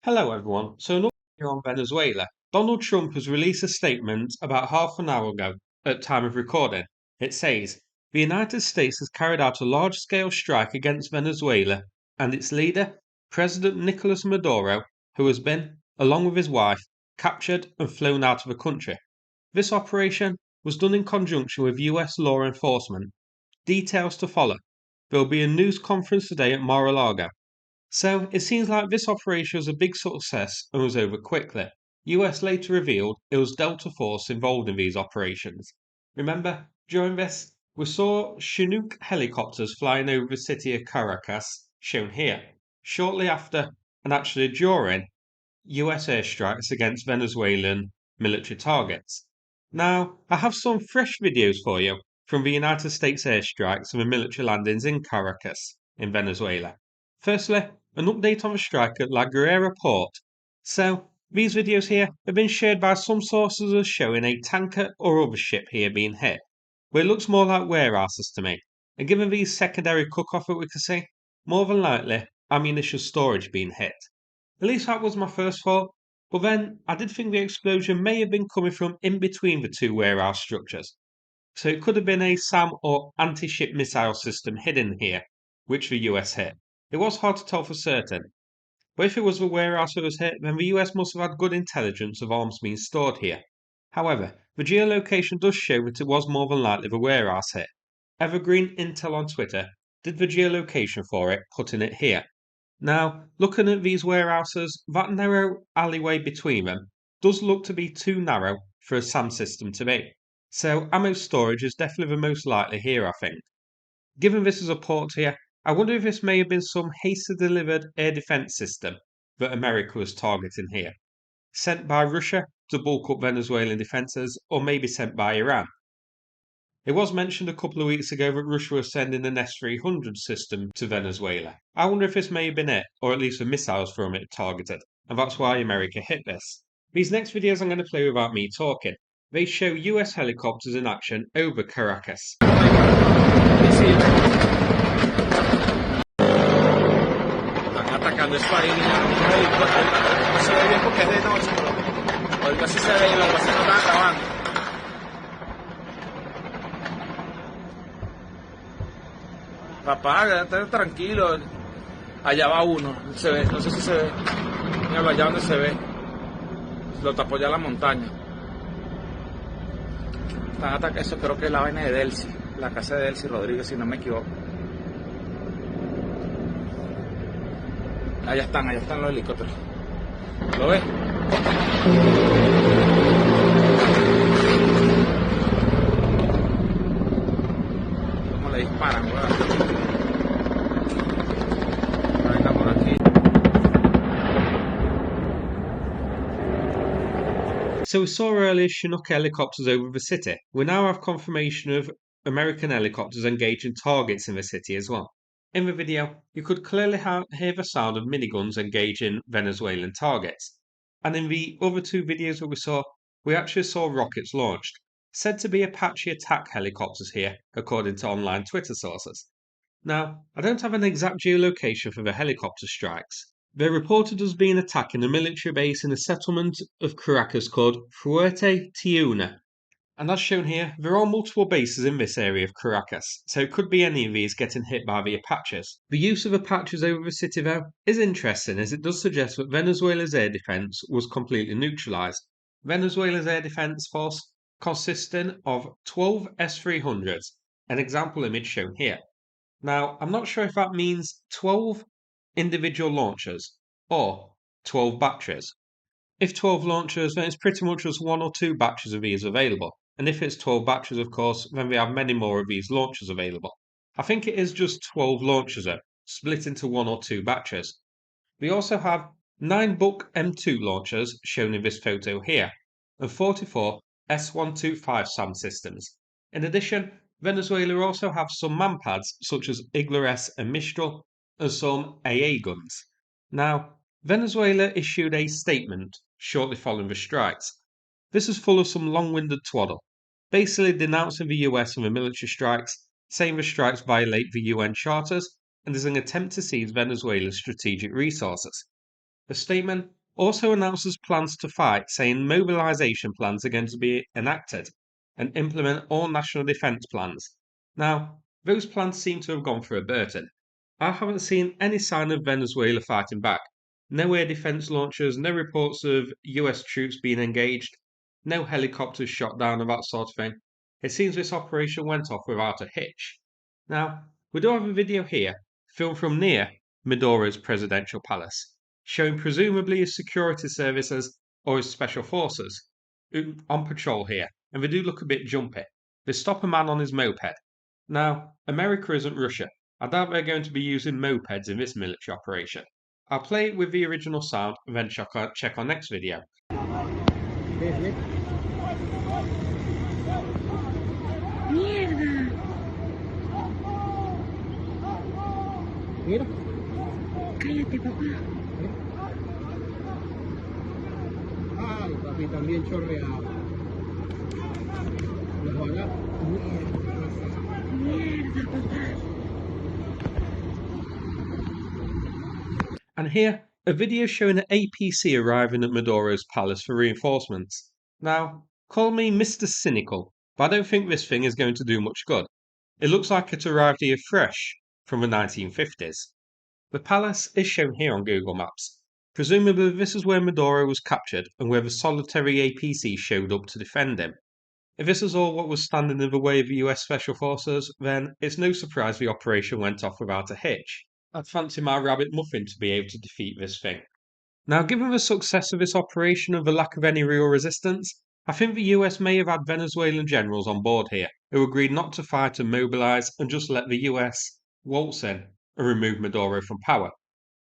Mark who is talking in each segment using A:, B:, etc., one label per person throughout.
A: Hello, everyone. So, an update on Venezuela. Donald Trump has released a statement about half an hour ago at time of recording. It says, the United States has carried out a large-scale strike against Venezuela and its leader, President Nicolas Maduro, who has been, along with his wife, captured and flown out of the country. This operation was done in conjunction with US law enforcement. Details to follow. There will be a news conference today at Mar-a-Lago. So it seems like this operation was a big success and was over quickly. US later revealed it was Delta Force involved in these operations. Remember, during this, we saw Chinook helicopters flying over the city of Caracas, shown here, shortly after and actually during US airstrikes against Venezuelan military targets. Now, I have some fresh videos for you from the United States airstrikes and the military landings in Caracas, in Venezuela. Firstly, an update on the strike at La Guaira port. So, these videos here have been shared by some sources as showing a tanker or other ship here being hit, where it looks more like warehouses to me. And given these secondary cook-off that we can see, more than likely ammunition storage being hit. At least that was my first thought, but then I did think the explosion may have been coming from in between the two warehouse structures. So it could have been a SAM or anti-ship missile system hidden here, which the US hit. It was hard to tell for certain, but if it was the warehouse that was hit, then the US must have had good intelligence of arms being stored here. However, the geolocation does show that it was more than likely the warehouse hit. Evergreen Intel on Twitter did the geolocation for it, putting it here. Now, looking at these warehouses, that narrow alleyway between them does look to be too narrow for a SAM system to be. So, ammo storage is definitely the most likely here, I think. Given this is a port here, I wonder if this may have been some hastily delivered air defense system that America was targeting here. Sent by Russia to bulk up Venezuelan defences, or maybe sent by Iran. It was mentioned a couple of weeks ago that Russia was sending an S-300 system to Venezuela. I wonder if this may have been it, or at least the missiles from it targeted, and that's why America hit this. These next videos I'm going to play without me talking. They show US helicopters in action over Caracas.
B: Están atacando eso ahí, un helicóptero. No se ve bien porque es de noche, pero ahorita sí se ve y lo que se no están acabando. Papá, estar tranquilo. Allá va uno, se ve, no sé si se ve. Míralo allá donde se ve. Lo tapó ya la montaña. Están atacando, eso creo que es la vaina de Delcy, la casa de Delcy Rodríguez, si no me equivoco. Allá están los helicópteros. ¿Lo ves? ¿Cómo le disparan, weón? Venga por aquí.
A: So we saw earlier Chinook helicopters over the city. We now have confirmation of American helicopters engaging targets in the city as well. In the video, you could clearly hear the sound of miniguns engaging Venezuelan targets. And in the other two videos that we saw, we actually saw rockets launched, said to be Apache attack helicopters here, according to online Twitter sources. Now, I don't have an exact geolocation for the helicopter strikes. They're reported as being attacking a military base in a settlement of Caracas called Fuerte Tiuna. And as shown here, there are multiple bases in this area of Caracas, so it could be any of these getting hit by the Apaches. The use of Apaches over the city, though, is interesting as it does suggest that Venezuela's air defense was completely neutralized. Venezuela's air defense force consisting of 12 S-300s, an example image shown here. Now, I'm not sure if that means 12 individual launchers or 12 batteries. If 12 launchers, then it's pretty much just one or two batches of these available. And if it's 12 batches, of course, then we have many more of these launchers available. I think it is just 12 launchers though, split into one or two batches. We also have 9 Buck M2 launchers shown in this photo here, and 44 S-125 SAM systems. In addition, Venezuela also have some manpads such as Igla S and Mistral, and some AA guns. Now, Venezuela issued a statement shortly following the strikes. This is full of some long-winded twaddle, basically denouncing the US and the military strikes, saying the strikes violate the UN charters and is an attempt to seize Venezuela's strategic resources. The statement also announces plans to fight, saying mobilisation plans are going to be enacted and implement all national defence plans. Now, those plans seem to have gone for a Burton. I haven't seen any sign of Venezuela fighting back. No air defence launchers, no reports of US troops being engaged, no helicopters shot down and that sort of thing. It seems this operation went off without a hitch. Now, we do have a video here, filmed from near Maduro's presidential palace, showing presumably his security services or his special forces on patrol here, and they do look a bit jumpy. They stop a man on his moped. Now, America isn't Russia. I doubt they're going to be using mopeds in this military operation. I'll play it with the original sound and then check our next video.
C: Mierda.
D: Mira.
C: Cállate, papá.
D: Ay, papi, también chorreado. Los balas.
C: Mierda, papá.
A: And here, a video showing an APC arriving at Maduro's palace for reinforcements. Now, call me Mr. Cynical, but I don't think this thing is going to do much good. It looks like it arrived here fresh from the 1950s. The palace is shown here on Google Maps. Presumably this is where Maduro was captured and where the solitary APC showed up to defend him. If this is all what was standing in the way of the US Special Forces, then it's no surprise the operation went off without a hitch. I'd fancy my rabbit muffin to be able to defeat this thing. Now, given the success of this operation and the lack of any real resistance, I think the US may have had Venezuelan generals on board here who agreed not to fight and mobilise and just let the US waltz in and remove Maduro from power.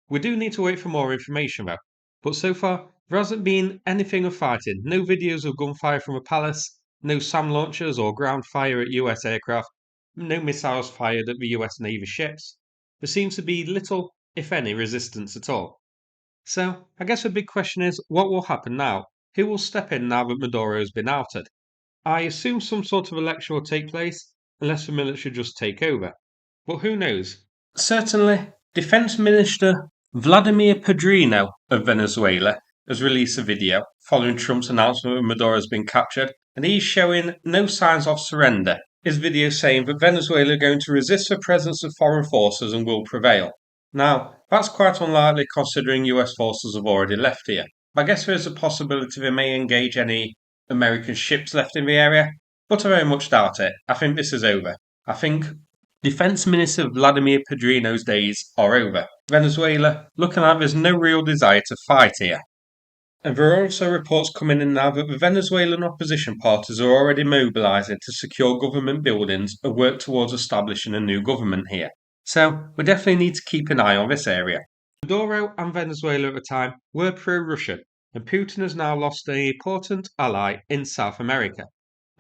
A: We do need to wait for more information though, but so far there hasn't been anything of fighting, no videos of gunfire from a palace, no SAM launchers or ground fire at US aircraft, no missiles fired at the US Navy ships. There seems to be little, if any, resistance at all. So, I guess the big question is, what will happen now? Who will step in now that Maduro has been outed? I assume some sort of election will take place, unless the military just take over. But who knows? Certainly, Defense Minister Vladimir Padrino of Venezuela has released a video following Trump's announcement that Maduro has been captured, and he's showing no signs of surrender. His video saying that Venezuela are going to resist the presence of foreign forces and will prevail. Now, that's quite unlikely considering US forces have already left here. I guess there is a possibility they may engage any American ships left in the area, but I very much doubt it. I think this is over. I think Defense Minister Vladimir Padrino's days are over. Venezuela, looking like there's no real desire to fight here. And there are also reports coming in now that the Venezuelan opposition parties are already mobilising to secure government buildings and work towards establishing a new government here. So, we definitely need to keep an eye on this area. Maduro and Venezuela at the time were pro-Russian, and Putin has now lost an important ally in South America.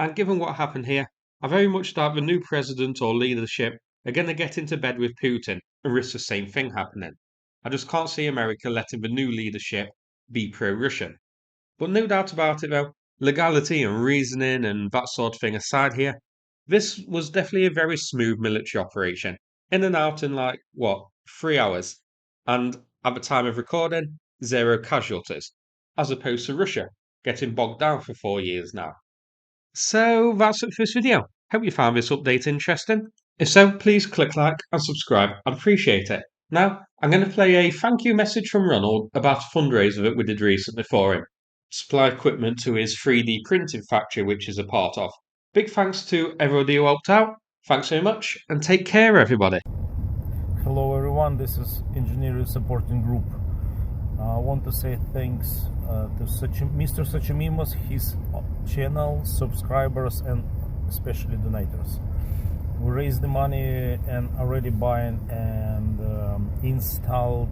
A: And given what happened here, I very much doubt the new president or leadership are going to get into bed with Putin and risk the same thing happening. I just can't see America letting the new leadership be pro-Russian. But no doubt about it though, legality and reasoning and that sort of thing aside here, this was definitely a very smooth military operation. In and out in 3 hours. And at the time of recording, 0 casualties. As opposed to Russia, getting bogged down for 4 years now. So that's it for this video. Hope you found this update interesting. If so, please click like and subscribe. I'd appreciate it. Now, I'm going to play a thank you message from Ronald about a fundraiser that we did recently for him. Supply equipment to his 3D printing factory, which is a part of. Big thanks to everybody who helped out. Thanks so much, and take care, everybody.
E: Hello everyone, this is Engineering Supporting Group. I want to say thanks to Mr. Sachimimos, his channel, subscribers and especially donators. We raised the money and already buying and installed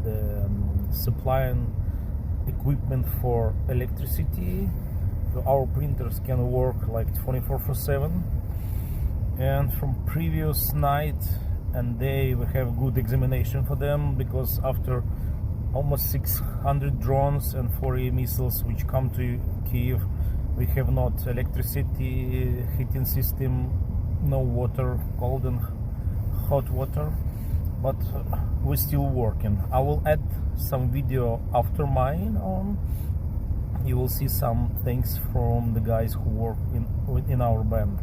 E: the supplying equipment for electricity. So our printers can work like 24/7. And from previous night and day we have good examination for them, because after almost 600 drones and 40 missiles which come to Kiev, we have not electricity, heating system, no water, cold and hot water. but we're still working. I will add some video after mine on. You will see some things from the guys who work in our band.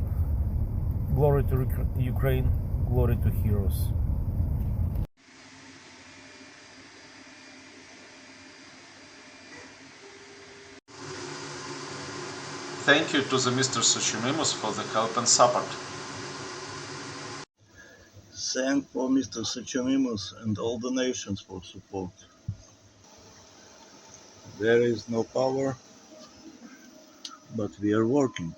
E: Glory to Ukraine, glory to heroes.
F: Thank you to the Mr. Sochimimus for the help and support.
G: Thank for Mr. Sochimimus and all the nations for support. There is no power, but we are working.